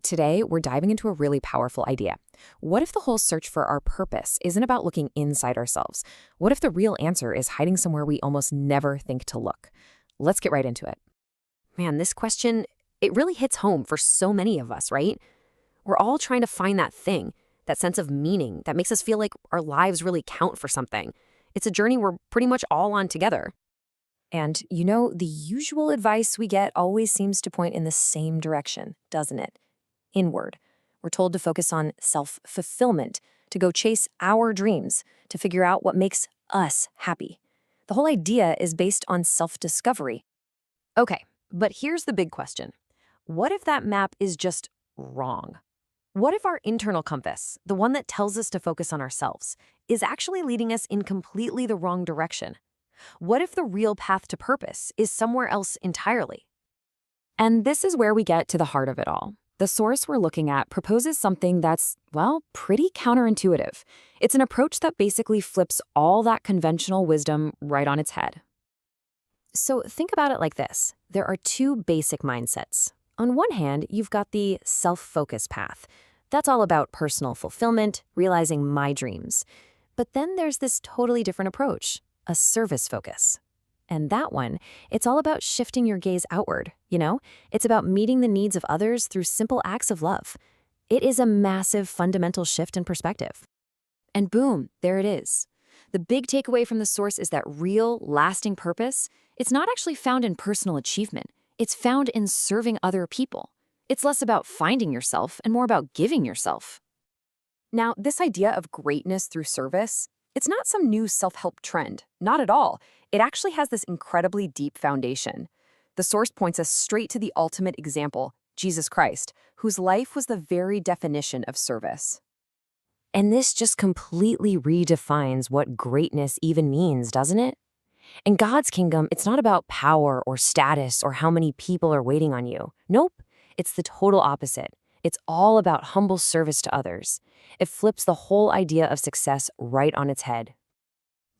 Today we're diving into a really powerful idea. What if the whole search for our purpose isn't about looking inside ourselves? What if the real answer is hiding somewhere we almost never think to look? Let's get right into it. Man, this question, it really hits home for so many of us, right? We're all trying to find that thing, that sense of meaning that makes us feel like our lives really count for something. It's a journey we're pretty much all on together. And the usual advice we get always seems to point in the same direction, doesn't it? Inward. We're told to focus on self-fulfillment, to go chase our dreams, to figure out what makes us happy. The whole idea is based on self-discovery. Okay, but here's the big question. What if that map is just wrong? What if our internal compass, the one that tells us to focus on ourselves, is actually leading us in completely the wrong direction? What if the real path to purpose is somewhere else entirely? And this is where we get to the heart of it all. The source we're looking at proposes something that's, well, pretty counterintuitive. It's an approach that basically flips all that conventional wisdom right on its head. So think about it like this. There are two basic mindsets. On one hand, you've got the self-focus path. That's all about personal fulfillment, realizing my dreams. But then there's this totally different approach, a service focus. And that one, it's all about shifting your gaze outward, It's about meeting the needs of others through simple acts of love. It is a massive fundamental shift in perspective. And boom, there it is. The big takeaway from the source is that real, lasting purpose, it's not actually found in personal achievement. It's found in serving other people. It's less about finding yourself and more about giving yourself. Now, this idea of greatness through service, it's not some new self-help trend, not at all. It actually has this incredibly deep foundation. The source points us straight to the ultimate example, Jesus Christ, whose life was the very definition of service. And this just completely redefines what greatness even means, doesn't it? In God's kingdom, it's not about power or status or how many people are waiting on you. Nope, it's the total opposite. It's all about humble service to others. It flips the whole idea of success right on its head.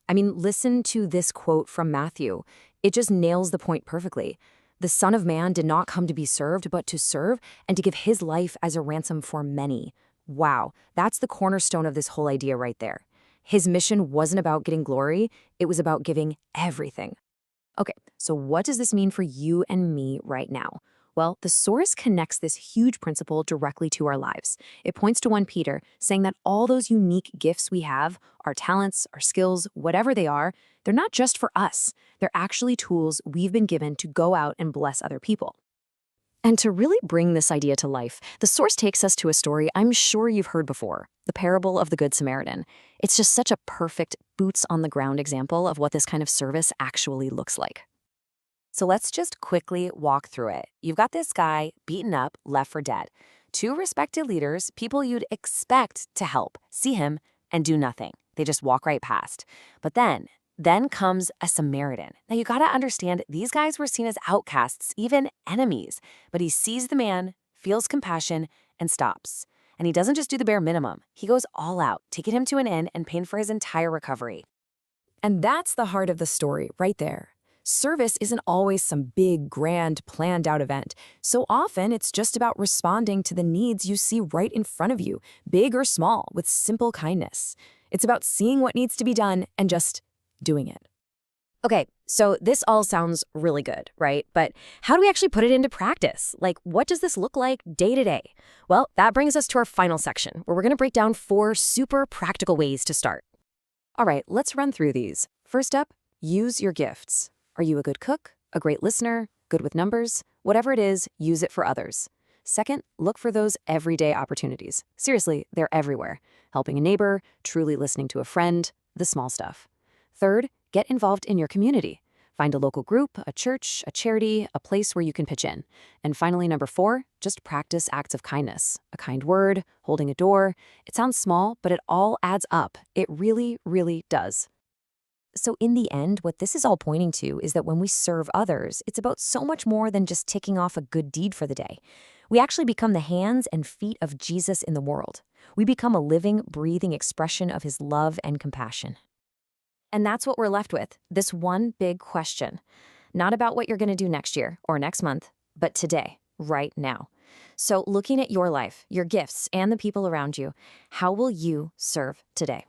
I mean, listen to this quote from Matthew. It just nails the point perfectly. The Son of Man did not come to be served, but to serve and to give his life as a ransom for many. Wow, that's the cornerstone of this whole idea right there. His mission wasn't about getting glory, it was about giving everything. Okay, so what does this mean for you and me right now? Well, the source connects this huge principle directly to our lives. It points to 1 Peter, saying that all those unique gifts we have, our talents, our skills, whatever they are, they're not just for us. They're actually tools we've been given to go out and bless other people. And to really bring this idea to life, the source takes us to a story I'm sure you've heard before, the parable of the Good Samaritan. It's just such a perfect boots-on-the-ground example of what this kind of service actually looks like. So let's just quickly walk through it. You've got this guy beaten up, left for dead. Two respected leaders, people you'd expect to help, see him and do nothing. They just walk right past. But then comes a Samaritan. Now you gotta understand, these guys were seen as outcasts, even enemies. But he sees the man, feels compassion, and stops. And he doesn't just do the bare minimum. He goes all out, taking him to an inn and paying for his entire recovery. And that's the heart of the story right there. Service isn't always some big, grand, planned-out event. So often, it's just about responding to the needs you see right in front of you, big or small, with simple kindness. It's about seeing what needs to be done and just doing it. Okay, so this all sounds really good, right? But how do we actually put it into practice? Like, what does this look like day to day? Well, that brings us to our final section, where we're going to break down 4 super practical ways to start. All right, let's run through these. First up, use your gifts. Are you a good cook, a great listener, good with numbers? Whatever it is, use it for others. Second, look for those everyday opportunities. Seriously, they're everywhere. Helping a neighbor, truly listening to a friend, the small stuff. Third, get involved in your community. Find a local group, a church, a charity, a place where you can pitch in. And finally, number 4, just practice acts of kindness. A kind word, holding a door. It sounds small, but it all adds up. It really, really does. So in the end, what this is all pointing to is that when we serve others, it's about so much more than just ticking off a good deed for the day. We actually become the hands and feet of Jesus in the world. We become a living, breathing expression of his love and compassion. And that's what we're left with, this one big question. Not about what you're going to do next year or next month, but today, right now. So, looking at your life, your gifts, and the people around you, how will you serve today?